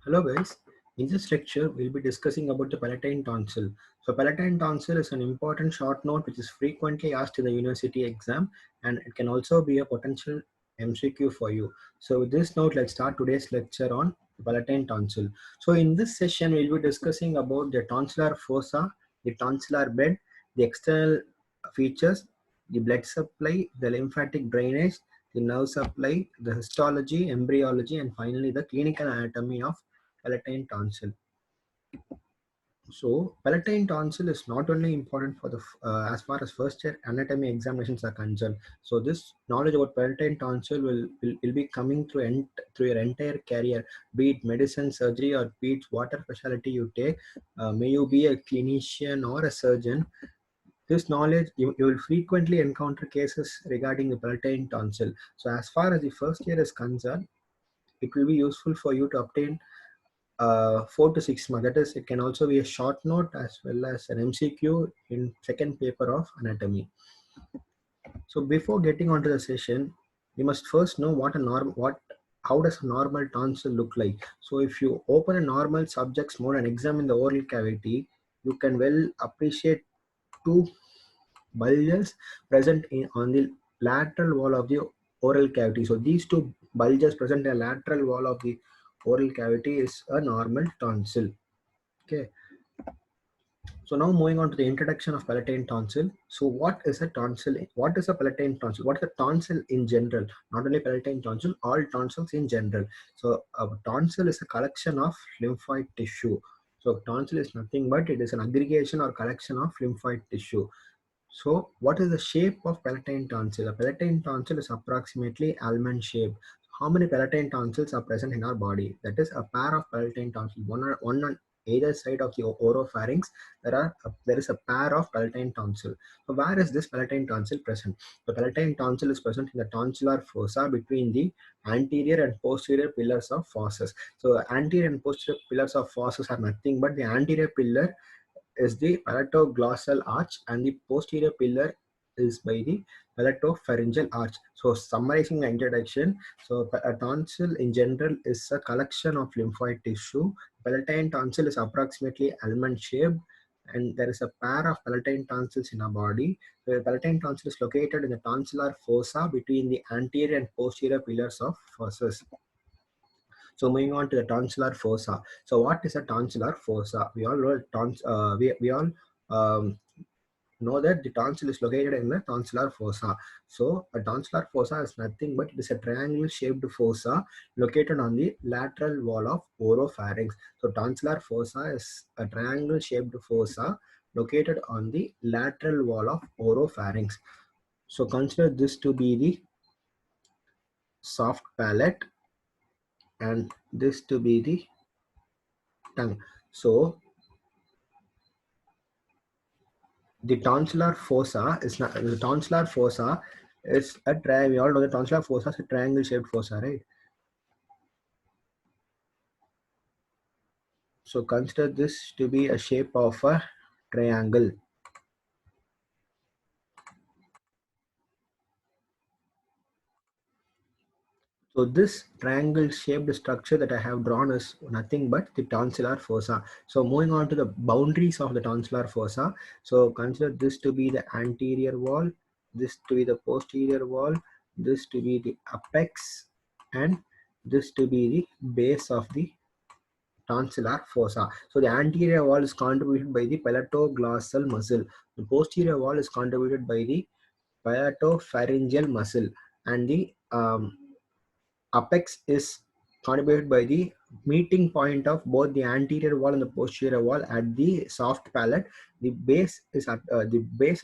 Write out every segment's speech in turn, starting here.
Hello guys, in this lecture we'll be discussing about the palatine tonsil. So palatine tonsil is an important short note which is frequently asked in the university exam, and it can also be a potential MCQ for you. So with this note, let's start today's lecture on palatine tonsil. So in this session we'll be discussing about the tonsillar fossa, the tonsillar bed, the external features, the blood supply, the lymphatic drainage, the nerve supply, the histology, embryology, and finally the clinical anatomy of palatine tonsil. So palatine tonsil is not only important for the as far as first year anatomy examinations are concerned. So this knowledge about palatine tonsil will be coming through your entire career, be it medicine, surgery, or be it whatever specialty you take. May you be a clinician or a surgeon. This knowledge, you will frequently encounter cases regarding the palatine tonsil. So as far as the first year is concerned, it will be useful for you to obtain 4 to 6 months. That is, it can also be a short note as well as an MCQ in second paper of anatomy. So before getting onto the session, you must first know how does a normal tonsil look like. So if you open a normal subjects mode and examine the oral cavity, you can well appreciate two bulges present on the lateral wall of the oral cavity. So these two bulges present in the lateral wall of the oral cavity is a normal tonsil. Okay. So now moving on to the introduction of palatine tonsil. So what is a tonsil? What is a palatine tonsil? What is a tonsil in general? Not only palatine tonsil, all tonsils in general. So a tonsil is a collection of lymphoid tissue. So tonsil is nothing but it is an aggregation or collection of lymphoid tissue. So what is the shape of palatine tonsil? A palatine tonsil is approximately almond shaped. How many palatine tonsils are present in our body? That is a pair of palatine tonsils, one on either side of the oropharynx. There is a pair of palatine tonsil. So where is this palatine tonsil present? The palatine tonsil is present in the tonsillar fossa between the anterior and posterior pillars of fosses. So anterior and posterior pillars of fosses are nothing but the anterior pillar is the palatoglossal arch and the posterior pillar is by the palatopharyngeal arch. So summarizing the introduction, so a tonsil in general is a collection of lymphoid tissue. Palatine tonsil is approximately almond shaped and there is a pair of palatine tonsils in our body. The palatine tonsil is located in the tonsillar fossa between the anterior and posterior pillars of fosses. So moving on to the tonsillar fossa. So what is a tonsillar fossa? We all know we all um, know that the tonsil is located in the tonsillar fossa. So a tonsillar fossa is nothing but it is a triangle shaped fossa located on the lateral wall of oropharynx. So tonsillar fossa is a triangle shaped fossa located on the lateral wall of oropharynx. So consider this to be the soft palate and this to be the tongue. So the tonsillar fossa is not the tonsillar fossa is a triangle. We all know the tonsillar fossa is a triangle shaped fossa, right? So consider this to be a shape of a triangle. So this triangle shaped structure that I have drawn is nothing but the tonsillar fossa. So moving on to the boundaries of the tonsillar fossa. So consider this to be the anterior wall, this to be the posterior wall, this to be the apex, and this to be the base of the tonsillar fossa. So the anterior wall is contributed by the palatoglossal muscle. The posterior wall is contributed by the palatopharyngeal muscle, and the apex is contributed by the meeting point of both the anterior wall and the posterior wall at the soft palate. The base is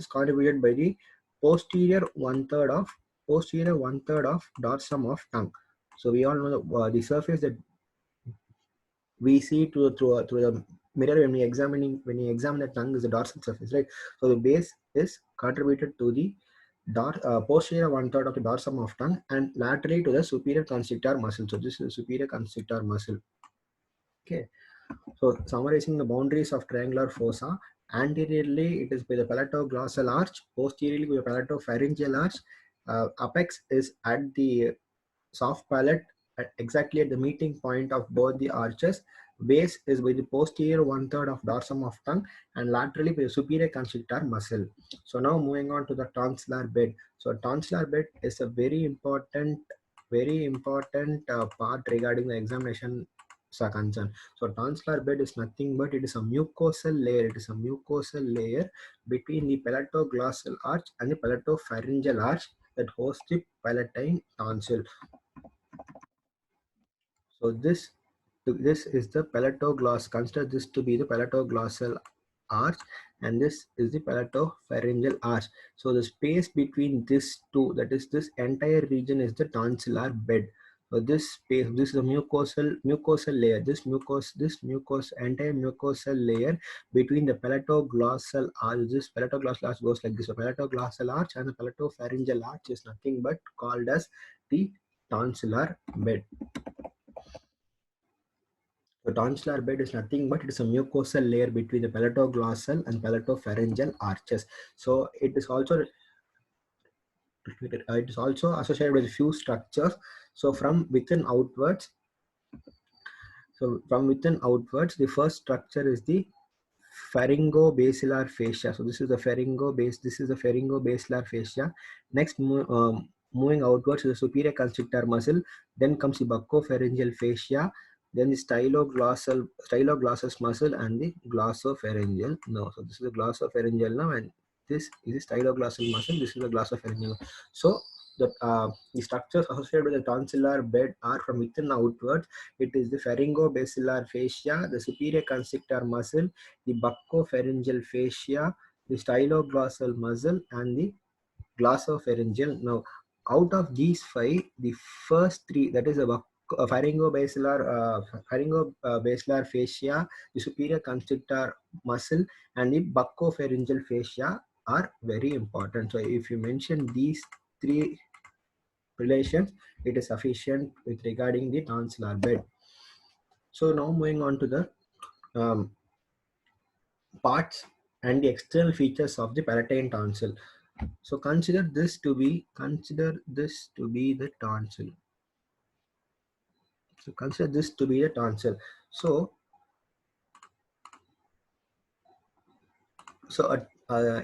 contributed by the posterior one third of dorsum of tongue. So we all know the surface that we see through the mirror when we examine the tongue is the dorsal surface, right? So the base is contributed to the posterior one third of the dorsum of tongue and laterally to the superior constrictor muscle. So this is the superior constrictor muscle. Okay. So summarizing the boundaries of triangular fossa, anteriorly it is by the palatoglossal arch, posteriorly by the palatopharyngeal arch, apex is at the soft palate exactly at the meeting point of both the arches. Base is by the posterior one-third of dorsum of tongue and laterally by the superior constrictor muscle. So now moving on to the tonsillar bed. So tonsillar bed is a very important part regarding the examination concern. So tonsillar bed is nothing but it is a mucosal layer. It is a mucosal layer between the palatoglossal arch and the palatopharyngeal arch that hosts the palatine tonsil. So this is the palatogloss. Consider this to be the palatoglossal arch, and this is the palatopharyngeal arch. So the space between these two, that is this entire region, is the tonsillar bed. So this space, this is the mucosal layer. This entire mucosal layer between the palatoglossal arch. This palatoglossal arch goes like this. So palatoglossal arch and the palatopharyngeal arch is nothing but called as the tonsillar bed. The tonsillar bed is nothing but it is a mucosal layer between the palatoglossal and palatopharyngeal arches. So it is also associated with few structures. So from within outwards, the first structure is the pharyngobasilar fascia. So this is the pharyngobasilar fascia. Next, moving outwards to the superior constrictor muscle. Then comes the buccopharyngeal fascia. Then the styloglossous muscle and the glossopharyngeal nerve. So this is the glossopharyngeal nerve, and this is the styloglossal muscle. This is the glossopharyngeal. So the structures associated with the tonsillar bed are from within outwards. It is the pharyngobasilar fascia, the superior constrictor muscle, the buccopharyngeal fascia, the styloglossal muscle, and the glossopharyngeal. Now, out of these five, the first three, that is the pharyngobasilar fascia, the superior constrictor muscle, and the buccopharyngeal fascia are very important. So, if you mention these three relations, it is sufficient with regarding the tonsillar bed. So now moving on to the um, parts and the external features of the palatine tonsil. So consider this to be the tonsil. So consider this to be the tonsil. So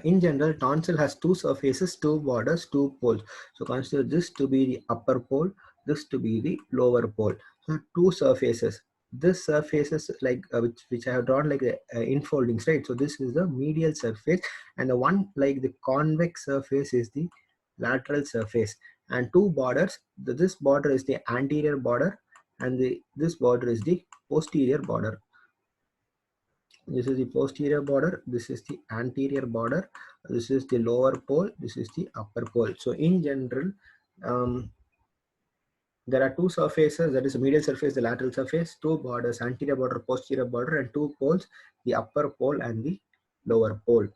in general, tonsil has two surfaces, two borders, two poles. So consider this to be the upper pole, this to be the lower pole. So two surfaces. This surface is like which I have drawn like infoldings, right? So this is the medial surface, and the one like the convex surface is the lateral surface. And two borders. This border is the anterior border, and this border is the posterior border. This is the posterior border, this is the anterior border, this is the lower pole, this is the upper pole. So in general, there are two surfaces, that is the medial surface, the lateral surface, two borders, anterior border, posterior border, and two poles, the upper pole and the lower pole.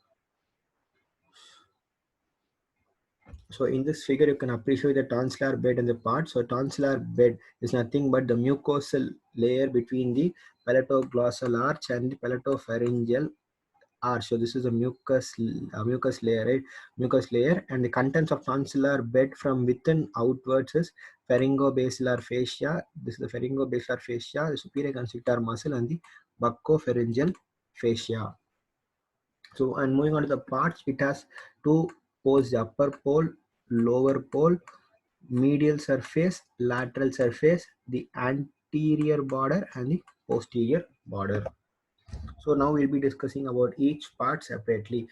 So in this figure, you can appreciate the tonsillar bed and the part. So tonsillar bed is nothing but the mucosal layer between the palatoglossal arch and the palatopharyngeal arch. So this is a mucus layer, right? Mucus layer, and the contents of tonsillar bed from within outwards is pharyngobasilar fascia. This is the pharyngobasilar fascia, the superior constrictor muscle, and the buccopharyngeal fascia. So, and moving on to the parts, it has two poles: the upper pole, lower pole, medial surface, lateral surface, the anterior border, and the posterior border. So now we'll be discussing about each part separately.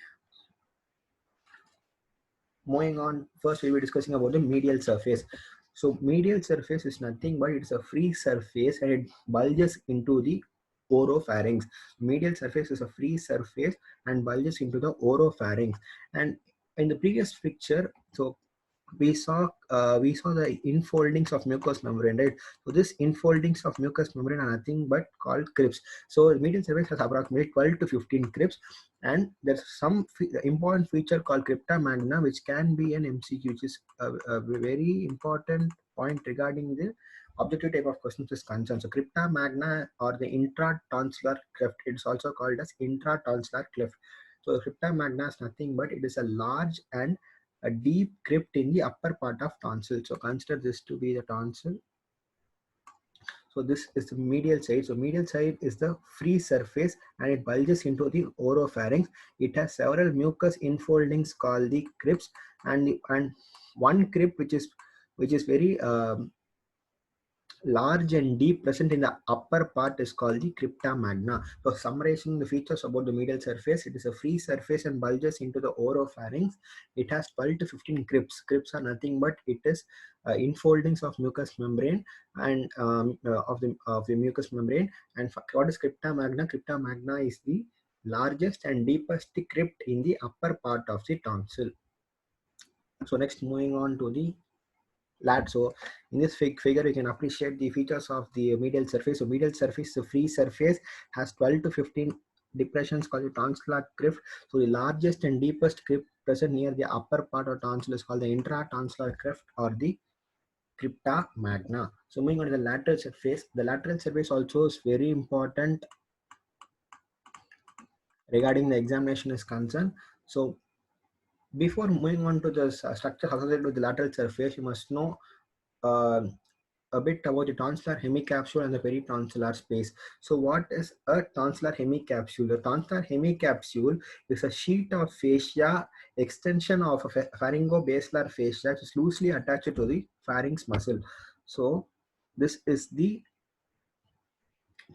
Moving on, first we'll be discussing about the medial surface. So medial surface is nothing but it's a free surface and it bulges into the oropharynx. Medial surface is a free surface and bulges into the oropharynx. And in the previous picture, so we saw the infoldings of mucous membrane, right? So this infoldings of mucous membrane are nothing but called crypts. So the medial surface has approximately 12 to 15 crypts, and there's some important feature called crypta magna, which can be an MCQ, which is a very important point regarding the objective type of questions is concerned. So crypta magna or the intratonsillar cleft, it's also called as intratonsillar cleft. So crypta magna is nothing but it is a large and a deep crypt in the upper part of tonsil. So consider this to be the tonsil. So this is the medial side. So medial side is the free surface and it bulges into the oropharynx. It has several mucus infoldings called the crypts, and one crypt which is very large and deep present in the upper part is called the crypta magna. So summarizing the features about the medial surface, it is a free surface and bulges into the oropharynx. It has 12 to 15 crypts. Crypts are nothing but it is infoldings of mucous membrane and of the mucous membrane. And what is crypta magna? Crypta magna is the largest and deepest crypt in the upper part of the tonsil. So next, moving on to the so in this figure, you can appreciate the features of the medial surface. So medial surface, the free surface, has 12 to 15 depressions called the tonsillar crypt. So the largest and deepest crypt present near the upper part of tonsil is called the intratonsillar crypt or the crypta magna. So moving on to the lateral surface also is very important regarding the examination is concerned. So before moving on to the structure associated with the lateral surface, you must know a bit about the tonsillar hemicapsule and the peritonsillar space. So what is a tonsillar hemicapsule? The tonsillar hemicapsule is a sheet of fascia, extension of a pharyngobasilar fascia, which is loosely attached to the pharynx muscle. So this is the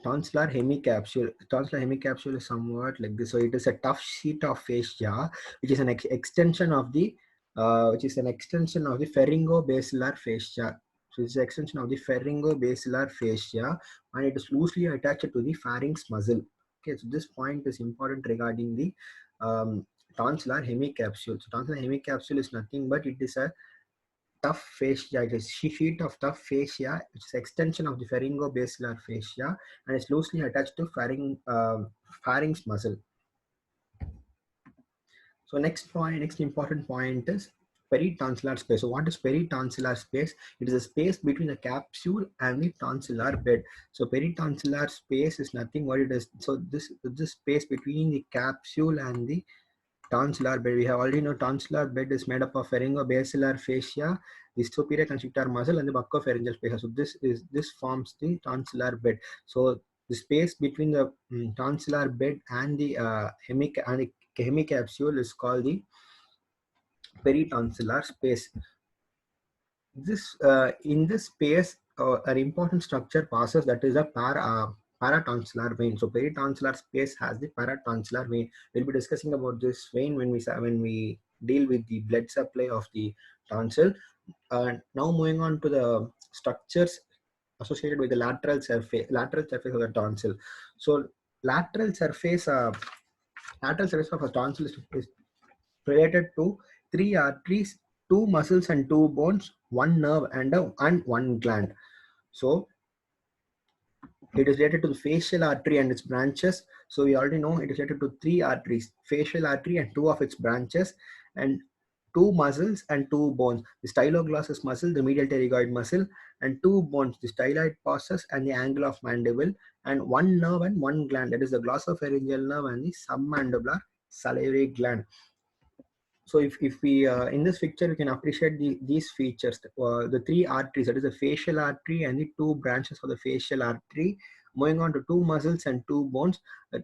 tonsillar hemicapsule. Tonsillar hemicapsule is somewhat like this. So it is a tough sheet of fascia, which is an extension of the pharyngobasilar fascia. So it's an extension of the pharyngobasilar fascia, and it is loosely attached to the pharynx muscle. Okay, so this point is important regarding the tonsillar hemicapsule. So tonsillar hemicapsule is nothing but it is a tough fascia. It is a sheet of tough fascia, which is extension of the pharyngobasilar fascia, and is loosely attached to pharynx muscle. So next important point is peritonsillar space. So what is peritonsillar space? It is a space between the capsule and the tonsillar bed. So peritonsillar space is nothing what it is. So this space between the capsule and the tonsillar bed. We have already know tonsillar bed is made up of pharyngobasilar fascia, the superior constrictor muscle, and the buccopharyngeal fascia. So this forms the tonsillar bed. So the space between the tonsillar bed and the hemicapsule is called the peritonsillar space. In this space, an important structure passes, that is a paratonsillar vein. So peritonsillar space has the paratonsillar vein. We'll be discussing about this vein when we deal with the blood supply of the tonsil. Now moving on to the structures associated with the lateral surface of the tonsil. So lateral surface of a tonsil is related to three arteries, two muscles and two bones, one nerve and one gland. So it is related to the facial artery and its branches. So we already know it is related to three arteries, facial artery and two of its branches, and two muscles and two bones, the styloglossus muscle, the medial pterygoid muscle, and two bones, the styloid process and the angle of mandible, and one nerve and one gland, that is the glossopharyngeal nerve and the submandibular salivary gland. So if we in this picture we can appreciate these features, the three arteries, that is the facial artery and the two branches of the facial artery, moving on to two muscles and two bones. The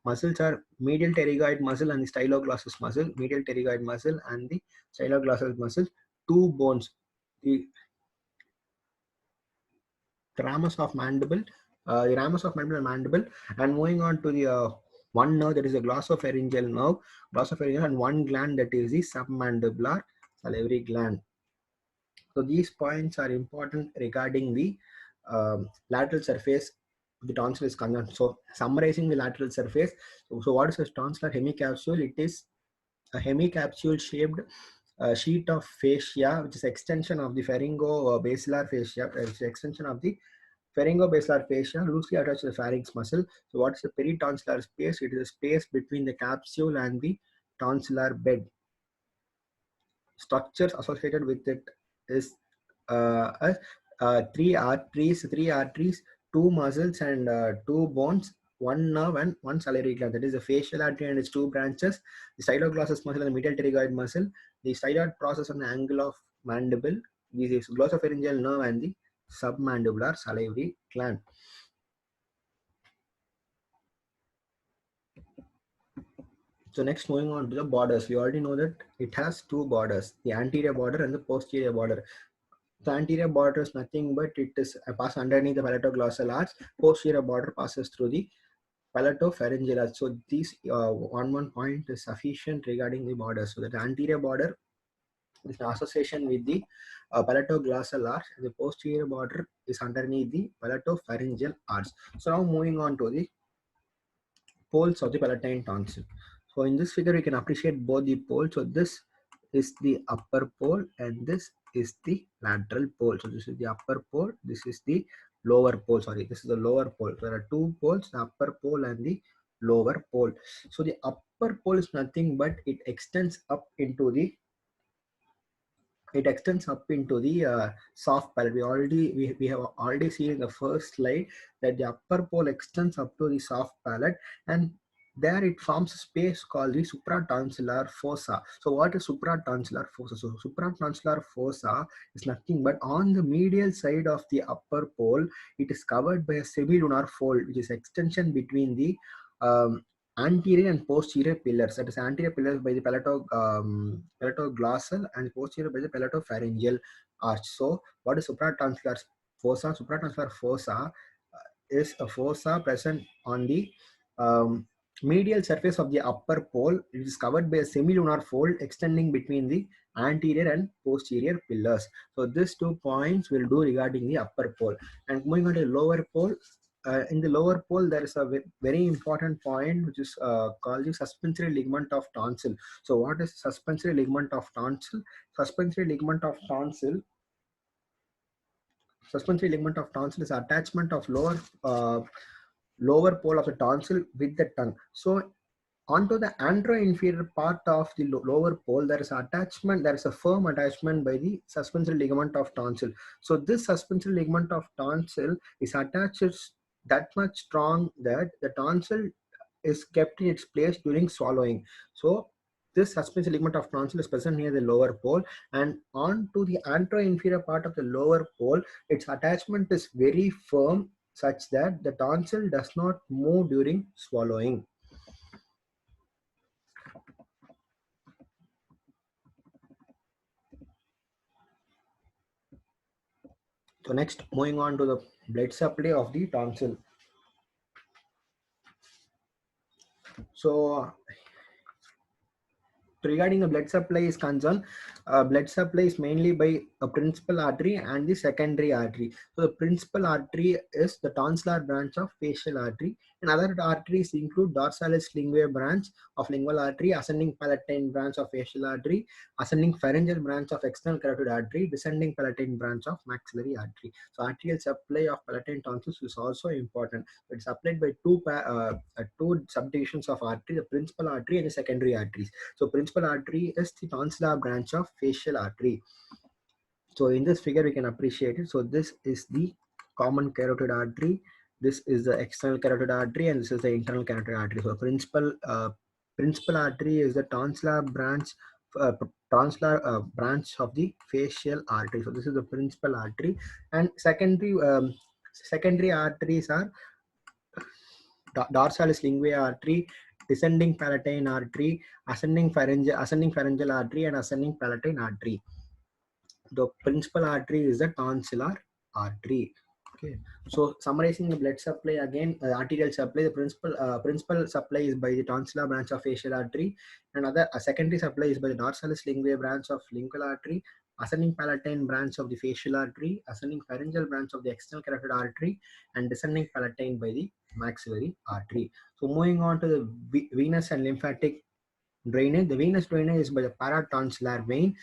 muscles are medial pterygoid muscle and the styloglossus muscle, medial pterygoid muscle and the styloglossus muscle. Two bones, the the ramus of mandible, and moving on to the one nerve, that is the glossopharyngeal nerve, and one gland, that is the submandibular salivary gland. So these points are important regarding the lateral surface of the tonsil is concerned. So summarizing the lateral surface, so what is a tonsillar hemicapsule? It is a hemicapsule shaped sheet of fascia, which is extension of the pharyngobasilar fascia, extension of the pharyngobasilar fascia loosely attached to the pharynx muscle. So what is the peritonsillar space? It is a space between the capsule and the tonsillar bed. Structures associated with it is three arteries, two muscles and two bones, one nerve and one salivary gland. That is the facial artery and its two branches, the styloglossus muscle and the medial pterygoid muscle, the styloid process and the angle of mandible, the glossopharyngeal nerve and the submandibular salivary gland. So next, moving on to the borders, we already know that it has two borders, the anterior border and the posterior border. The anterior border is nothing but it is pass underneath the palatoglossal arch. Posterior border passes through the palatopharyngeal arch. So these one point is sufficient regarding the border. So that the anterior border is an association with the palatoglossal arch, and the posterior border is underneath the palatopharyngeal arch. So now moving on to the poles of the palatine tonsil. So in this figure, we can appreciate both the poles. So this is the upper pole and this is the lateral pole. So this is the upper pole, this is the lower pole. Sorry, this is the lower pole. There are two poles, the upper pole and the lower pole. So the upper pole is nothing but it extends up into the soft palate. We have already seen in the first slide that the upper pole extends up to the soft palate, and there it forms a space called the supratonsillar fossa. So what is supratonsillar fossa? So supratonsillar fossa is nothing but on the medial side of the upper pole, it is covered by a semilunar fold, which is extension between the anterior and posterior pillars. That is, anterior pillars by the palatoglossal and posterior by the palatopharyngeal arch. So what is supratonsillar fossa? Supratonsillar fossa is a fossa present on the medial surface of the upper pole. It is covered by a semilunar fold extending between the anterior and posterior pillars. So these 2 points will do regarding the upper pole. And moving on to the lower pole, in the lower pole, there is a very important point which is called the suspensory ligament of tonsil. So what is suspensory ligament of tonsil? Suspensory ligament of tonsil is attachment of lower pole of the tonsil with the tongue. So onto the anteroinferior part of the lower pole, there is attachment, there is a firm attachment by the suspensory ligament of tonsil. So this suspensory ligament of tonsil is attached that much strong that the tonsil is kept in its place during swallowing. So this suspensory ligament of tonsil is present near the lower pole, and on to the anteroinferior part of the lower pole, its attachment is very firm such that the tonsil does not move during swallowing. So next, moving on to the blood supply of the tonsil. So regarding the blood supply is concerned, blood supply is mainly by a principal artery and the secondary artery. So the principal artery is the tonsillar branch of facial artery, and other arteries include dorsalis linguae branch of lingual artery, ascending palatine branch of facial artery, ascending pharyngeal branch of external carotid artery, descending palatine branch of maxillary artery. So arterial supply of palatine tonsils is also important. It's supplied by two subdivisions of artery, the principal artery and the secondary arteries. So principal artery is the tonsillar branch of facial artery. So in this figure we can appreciate it. So this is the common carotid artery, this is the external carotid artery, and this is the internal carotid artery. So principal artery is the tonsillar branch of the facial artery. So this is the principal artery, and secondary arteries are dorsalis linguae artery, descending palatine artery, ascending pharyngeal artery, and ascending palatine artery. The principal artery is the tonsillar artery. Okay, so summarizing the blood supply again, arterial supply, the principal supply is by the tonsillar branch of facial artery, and other secondary supply is by the dorsalis linguae branch of lingual artery, ascending palatine branch of the facial artery, ascending pharyngeal branch of the external carotid artery, and descending palatine by the maxillary artery. So moving on to the venous and lymphatic drainage. The venous drainage is by the paratonsillar vein,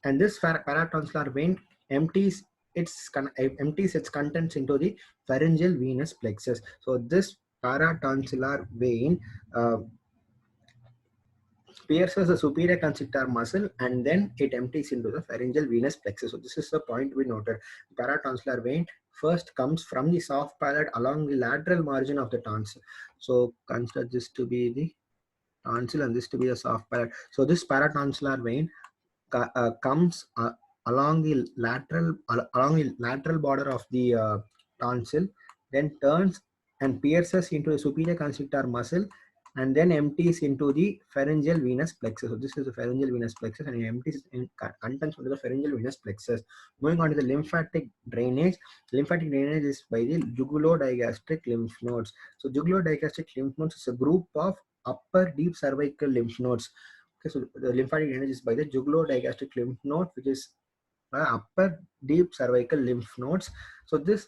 and this paratonsillar vein empties its contents into the pharyngeal venous plexus. So this paratonsillar vein pierces the superior constrictor muscle, and then it empties into the pharyngeal venous plexus. So this is the point we noted. The paratonsillar vein first comes from the soft palate along the lateral margin of the tonsil. So consider this to be the tonsil and this to be the soft palate. So this paratonsillar vein comes along the lateral border of the tonsil, then turns and pierces into the superior constrictor muscle, and then empties into the pharyngeal venous plexus. So this is the pharyngeal venous plexus, and it empties and contents into the pharyngeal venous plexus. Moving on to the lymphatic drainage. Lymphatic drainage is by the jugulodigastric lymph nodes. So jugulodigastric lymph nodes is a group of upper deep cervical lymph nodes. Okay, so the lymphatic drainage is by the jugulodigastric lymph node, which is upper deep cervical lymph nodes. So this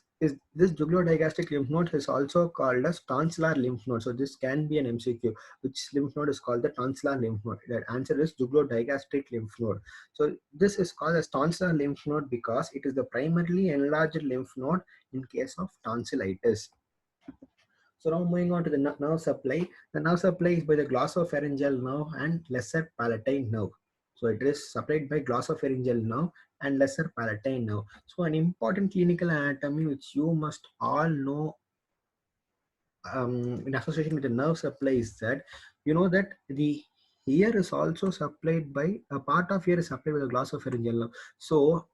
jugulodigastric lymph node is also called as tonsillar lymph node. So this can be an MCQ. Which lymph node is called the tonsillar lymph node? The answer is jugulodigastric lymph node. So this is called as tonsillar lymph node because it is the primarily enlarged lymph node in case of tonsillitis. So now moving on to the nerve supply. The nerve supply is by the glossopharyngeal nerve and lesser palatine nerve. So it is supplied by glossopharyngeal nerve and lesser palatine nerve. So an important clinical anatomy which you must all know in association with the nerve supply is that you know that the ear is also supplied by a part of ear is supplied by the glossopharyngeal nerve. So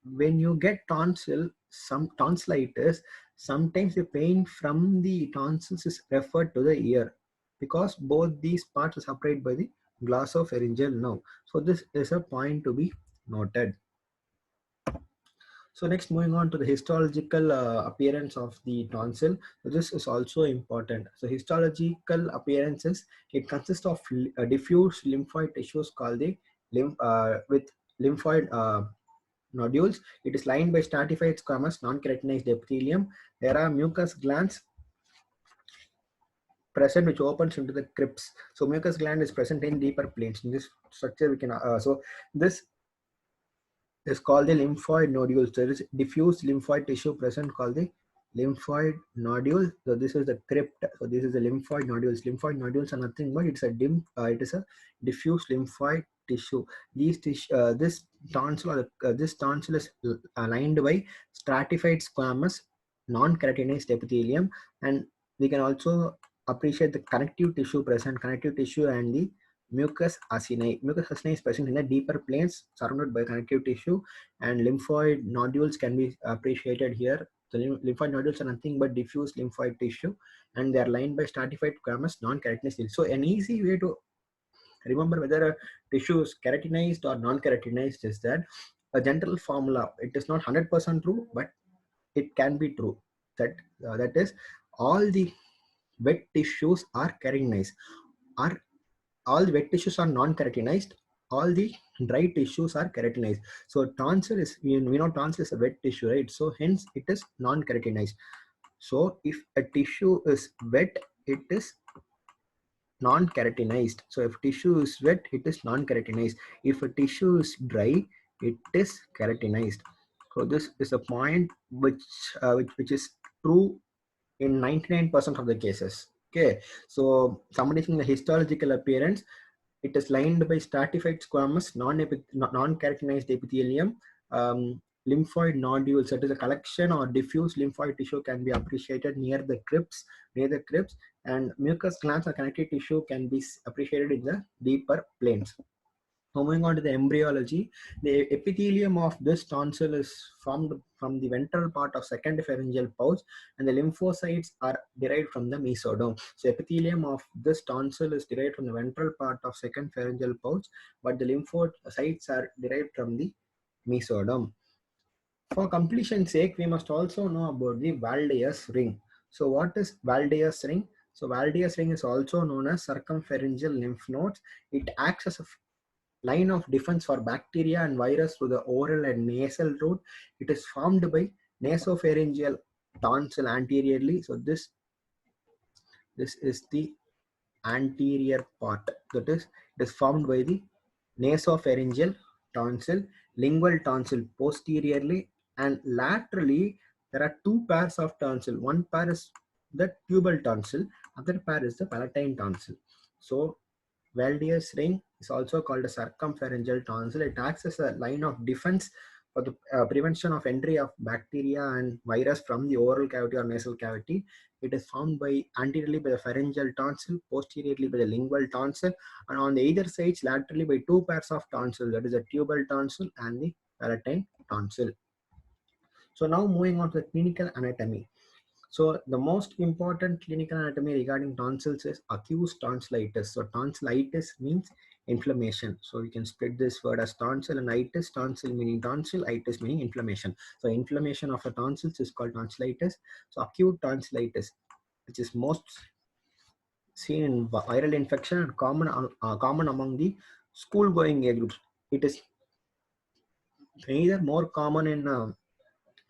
when you get some tonsillitis, sometimes the pain from the tonsils is referred to the ear because both these parts are supplied by the glossopharyngeal nerve. So this is a point to be noted. So next, moving on to the histological appearance of the tonsil. So this is also important. So histological appearances, it consists of diffuse lymphoid tissues called the with lymphoid nodules. It is lined by stratified squamous non-keratinized epithelium. There are mucus glands present which opens into the crypts. So mucus gland is present in deeper planes. In this structure we can so this is called the lymphoid nodules. There is diffuse lymphoid tissue present called the lymphoid nodule. So this is the crypt. So this is the lymphoid nodules. Lymphoid nodules are nothing but it is a diffuse lymphoid tissue. This tonsil this tonsil is lined by stratified squamous non-keratinized epithelium, and we can also appreciate the connective tissue present, connective tissue and the mucus acini. Mucus acini is present in the deeper planes surrounded by connective tissue, and lymphoid nodules can be appreciated here. The lymphoid nodules are nothing but diffuse lymphoid tissue, and they are lined by stratified squamous non-keratinized. So an easy way to remember whether a tissue is keratinized or non-keratinized is that a general formula. It is not 100% true, but it can be true. That is, all the wet tissues are keratinized. All the wet tissues are non-keratinized. All the dry tissues are keratinized. So tonsil is, we know tonsil is a wet tissue, right? So hence it is non-keratinized. So if a tissue is wet, it is non-keratinized. So if tissue is wet, it is non-keratinized. If a tissue is dry, it is keratinized. So this is a point which is true in 99% of the cases. Okay, so summarizing the histological appearance, it is lined by stratified squamous non-keratinized epithelium. Lymphoid nodules, that is a collection or diffuse lymphoid tissue, can be appreciated near the crypts, and mucus glands or connective tissue can be appreciated in the deeper planes. Moving on to the embryology, the epithelium of this tonsil is formed from the ventral part of second pharyngeal pouch, and the lymphocytes are derived from the mesoderm. So epithelium of this tonsil is derived from the ventral part of second pharyngeal pouch, but the lymphocytes are derived from the mesoderm. For completion's sake, we must also know about the Valde's ring. So what is Valde's ring? So Valde's ring is also known as circumpharyngeal lymph nodes. It acts as a line of defense for bacteria and virus through the oral and nasal route. It is formed by nasopharyngeal tonsil anteriorly. So this is the anterior part. That is, it is formed by the nasopharyngeal tonsil, lingual tonsil posteriorly, and laterally there are two pairs of tonsil. One pair is the tubal tonsil, other pair is the palatine tonsil. So Valde's ring is also called a circumpharyngeal tonsil. It acts as a line of defense for the prevention of entry of bacteria and virus from the oral cavity or nasal cavity. It is formed by anteriorly by the pharyngeal tonsil, posteriorly by the lingual tonsil, and on the either sides laterally by two pairs of tonsil, that is the tubal tonsil and the palatine tonsil. So now moving on to the clinical anatomy. So the most important clinical anatomy regarding tonsils is acute tonsillitis. So tonsillitis means inflammation. So we can split this word as tonsil and itis. Tonsil meaning tonsil, itis meaning inflammation. So inflammation of the tonsils is called tonsillitis. So acute tonsillitis, which is most seen in viral infection and common among the school-going age groups. It is neither more common in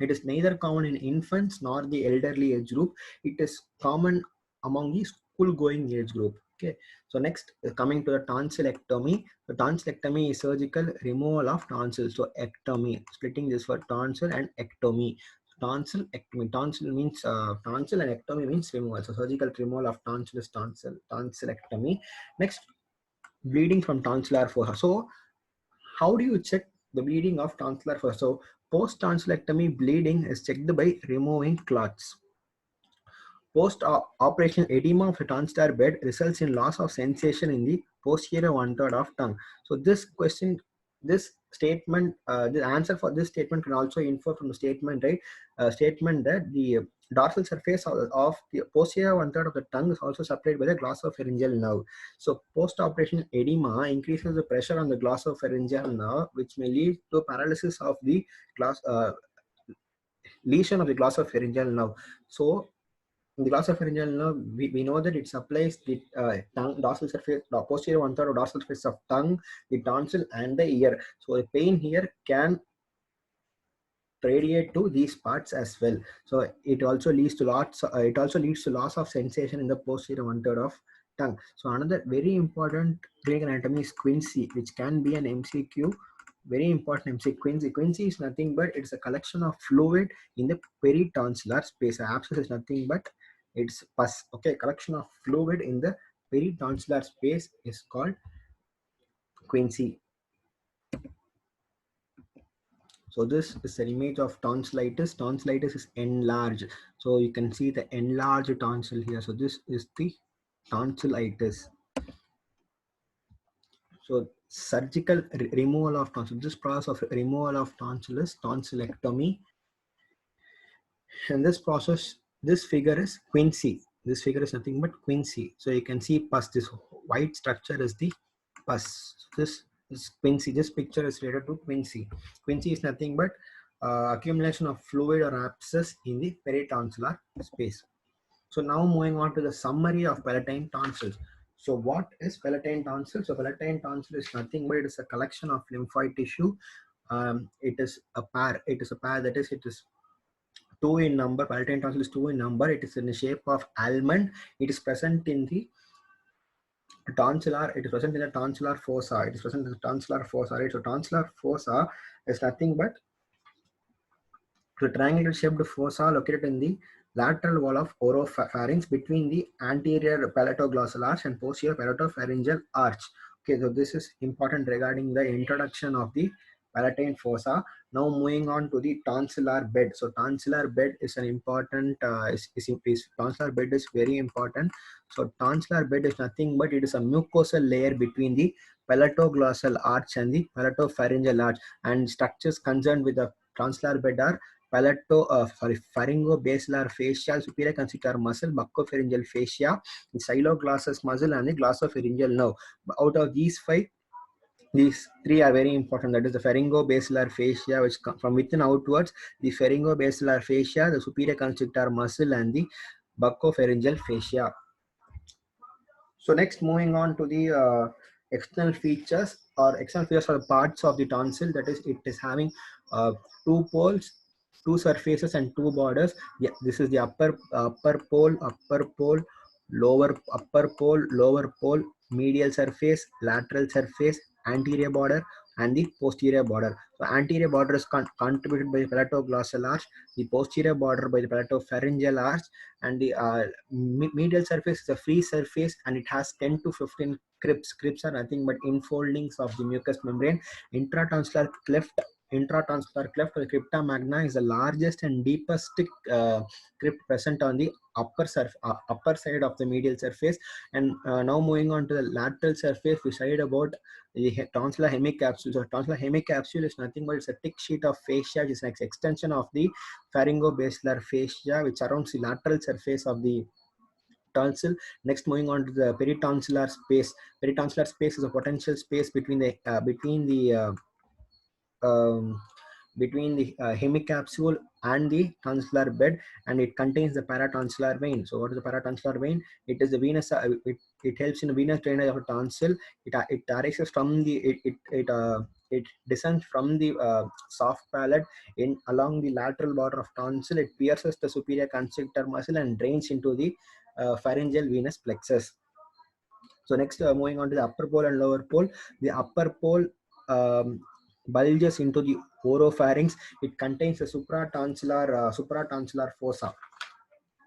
it is neither common in infants nor the elderly age group. It is common among the school-going age group. Okay. So next, coming to the tonsillectomy. The tonsillectomy is surgical removal of tonsils. So ectomy, splitting this for tonsil and ectomy. Tonsillectomy. Tonsil means tonsil and ectomy means removal. So surgical removal of tonsil is tonsillectomy. Next, bleeding from tonsillar fossa. So how do you check the bleeding of tonsillar fossa? So post-tonsillectomy bleeding is checked by removing clots. Post-operation edema of the tonsillar bed results in loss of sensation in the posterior one-third of tongue. So this question, this statement, the answer for this statement can also infer from the statement, right? Statement that the dorsal surface of the posterior one-third of the tongue is also supplied by the glossopharyngeal nerve. So post-operation edema increases the pressure on the glossopharyngeal nerve, which may lead to paralysis of the lesion of the glossopharyngeal nerve. So in the glossopharyngeal nerve, we know that it supplies the tongue, dorsal surface, the posterior one-third of dorsal surface of tongue, the tonsil, and the ear. So the pain here can radiate to these parts as well. So it also leads to loss of sensation in the posterior one-third of tongue. So another very important clinical anatomy is quinsy, which can be an MCQ. Very important MCQ. Quinsy is nothing but it's a collection of fluid in the peritonsillar space. Abscess is nothing but it's pus. Okay, collection of fluid in the peritonsillar space is called quinsy. So this is an image of tonsillitis. Tonsillitis is enlarged. So you can see the enlarged tonsil here. So this is the tonsillitis. So surgical removal of tonsil. This process of removal of tonsil is tonsillectomy. And this process, this figure is quinsy. This figure is nothing but quinsy. So you can see pus. This white structure is the pus. This is quinsy. This picture is related to quinsy. Quinsy is nothing but accumulation of fluid or abscess in the peritonsillar space. So now moving on to the summary of palatine tonsils. So what is palatine tonsil? So palatine tonsil is nothing but it is a collection of lymphoid tissue. It is a pair. It is a pair, that is, it is 2 in number. Palatine tonsil is 2 in number. It is in the shape of almond. It is present in the tonsillar. It is present in the tonsillar fossa. It is present in the tonsillar fossa. Right? So tonsillar fossa is nothing but the triangular shaped fossa located in the lateral wall of oropharynx between the anterior palatoglossal arch and posterior palatopharyngeal arch. Okay, so this is important regarding the introduction of the palatine fossa. Now moving on to the tonsillar bed. So tonsillar bed is an important, tonsillar bed is very important. So tonsillar bed is nothing but it is a mucosal layer between the palatoglossal arch and the palatopharyngeal arch, and structures concerned with the tonsillar bed are pharyngobasilar fascia, superior constrictor muscle, buccopharyngeal fascia, the xyloglossus muscle, and the glossopharyngeal nerve. Out of these 5, these 3 are very important. That is the pharyngobasilar fascia, which from within outwards, the pharyngobasilar fascia, the superior constrictor muscle, and the buccopharyngeal fascia. So next, moving on to the external features or external features are the parts of the tonsil. That is, it is having 2 poles, 2 surfaces, and 2 borders. Yeah, this is the upper pole, lower pole, medial surface, lateral surface, anterior border, and the posterior border. So anterior border is contributed by the palatoglossal arch, the posterior border by the palatopharyngeal arch, and the medial surface is a free surface, and it has 10 to 15 crypts. Crypts are nothing but infoldings of the mucous membrane. Intratonsillar cleft intratonsillar cleft or crypta magna is the largest and deepest crypt present on the upper side of the medial surface. And now moving on to the lateral surface, we studied about the tonsillar hemicapsule. So tonsillar hemicapsule is nothing but it's a thick sheet of fascia, which is an extension of the pharyngobasilar fascia, which surrounds the lateral surface of the tonsil. Next, moving on to the peritonsillar space. Peritonsillar space is a potential space between the um, hemicapsule and the tonsillar bed, and it contains the paratonsillar vein. So what is the paratonsillar vein? It is the venous, it helps in the venous drainage of a tonsil. It arises from the, it descends from the soft palate in along the lateral border of tonsil. It pierces the superior constrictor muscle and drains into the pharyngeal venous plexus. So next, moving on to the upper pole and lower pole. The upper pole bulges into the oropharynx. It contains a supratonsillar fossa.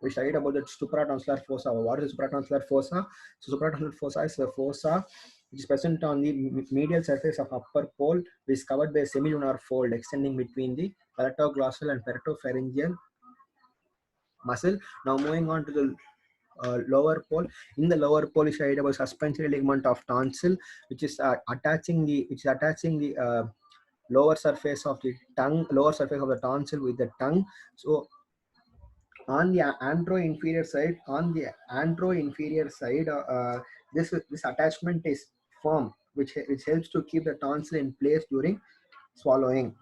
We studied about the supratonsillar fossa. What is the supratonsillar fossa? So supratonsillar fossa is a fossa which is present on the medial surface of upper pole, which is covered by a semilunar fold extending between the palatoglossal and paratopharyngeal muscle. Now moving on to the lower pole. In the lower pole is studied about suspensory ligament of tonsil, which is attaching the lower surface of the tonsil with the tongue. So on the antero-inferior side, this attachment is firm, which helps to keep the tonsil in place during swallowing.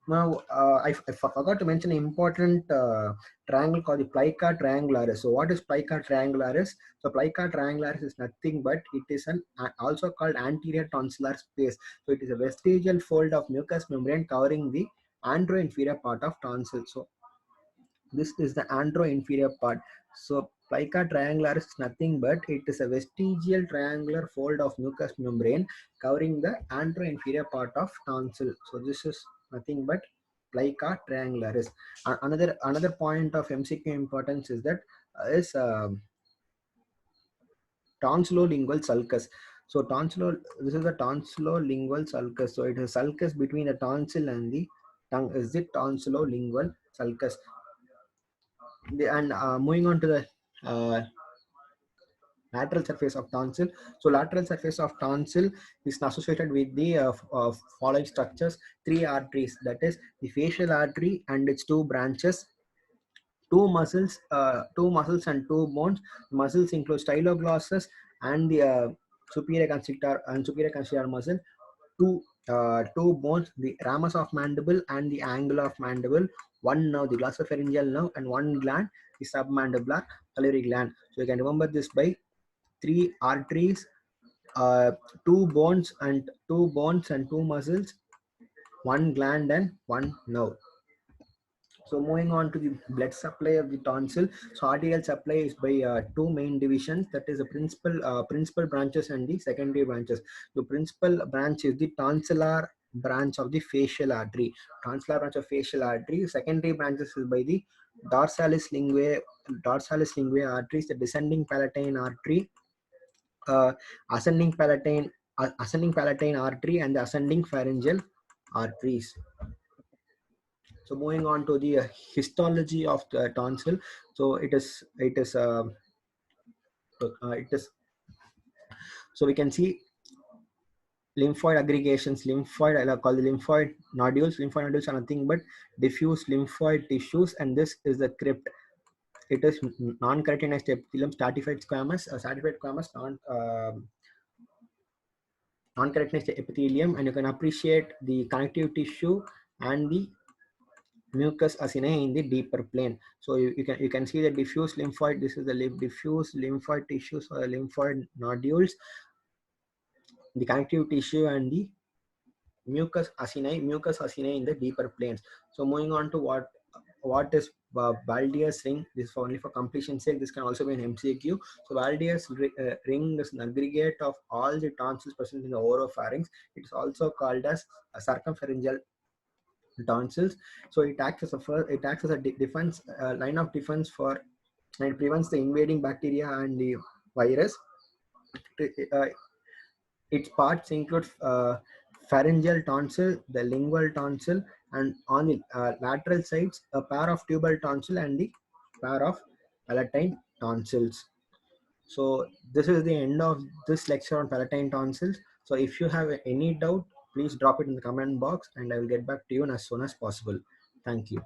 Now, I forgot to mention an important triangle called the plica triangularis. So, what is plica triangularis? So, plica triangularis is nothing but it is also called anterior tonsillar space. So, it is a vestigial fold of mucous membrane covering the antero-inferior part of tonsil. So, this is the antero-inferior part. So, plica triangularis is nothing but it is a vestigial triangular fold of mucous membrane covering the antero-inferior part of tonsil. So, this is nothing but plica triangularis. Another point of MCQ importance is that is tonsillolingual sulcus. So this is the tonsillolingual sulcus. So it is sulcus between the tonsil and the tongue is the tonsillolingual sulcus. And moving on to the lateral surface of tonsil. So lateral surface of tonsil is associated with the following structures: three arteries, that is the facial artery and its two branches, two muscles and two bones. Muscles include styloglossus and the superior constrictor muscle. Two bones, the ramus of mandible and the angle of mandible. One nerve, the glossopharyngeal nerve, and one gland, the submandibular salivary gland. So you can remember this by three arteries, two bones and two muscles, one gland and one nerve. So moving on to the blood supply of the tonsil. So arterial supply is by two main divisions, that is the principal branches and the secondary branches. The principal branch is the tonsillar branch of the facial artery. Tonsillar branch of facial artery. Secondary branches is by the dorsalis linguae arteries, the descending palatine artery, ascending palatine artery, and the ascending pharyngeal arteries. So moving on to the histology of the tonsil. So it is so we can see lymphoid aggregations, called the lymphoid nodules. Lymphoid nodules are nothing but diffuse lymphoid tissues, and this is the crypt. It is non-keratinized epithelium, stratified squamous, non-keratinized epithelium, and you can appreciate the connective tissue and the mucus acini in the deeper plane. So you can see the diffuse lymphoid. This is the diffuse lymphoid tissues or lymphoid nodules, the connective tissue, and the mucus acini in the deeper planes. So moving on to what is Baldier's ring. This is only for completion sake. This can also be an MCQ. So Baldier's ring is an aggregate of all the tonsils present in the oropharynx. It is also called as a circumpharyngeal tonsils. So it acts as a defense line of defense for, and it prevents the invading bacteria and the virus. Its parts include pharyngeal tonsil, the lingual tonsil, and on the lateral sides, a pair of tubal tonsil and the pair of palatine tonsils. So this is the end of this lecture on palatine tonsils. So if you have any doubt, please drop it in the comment box and I will get back to you as soon as possible. Thank you.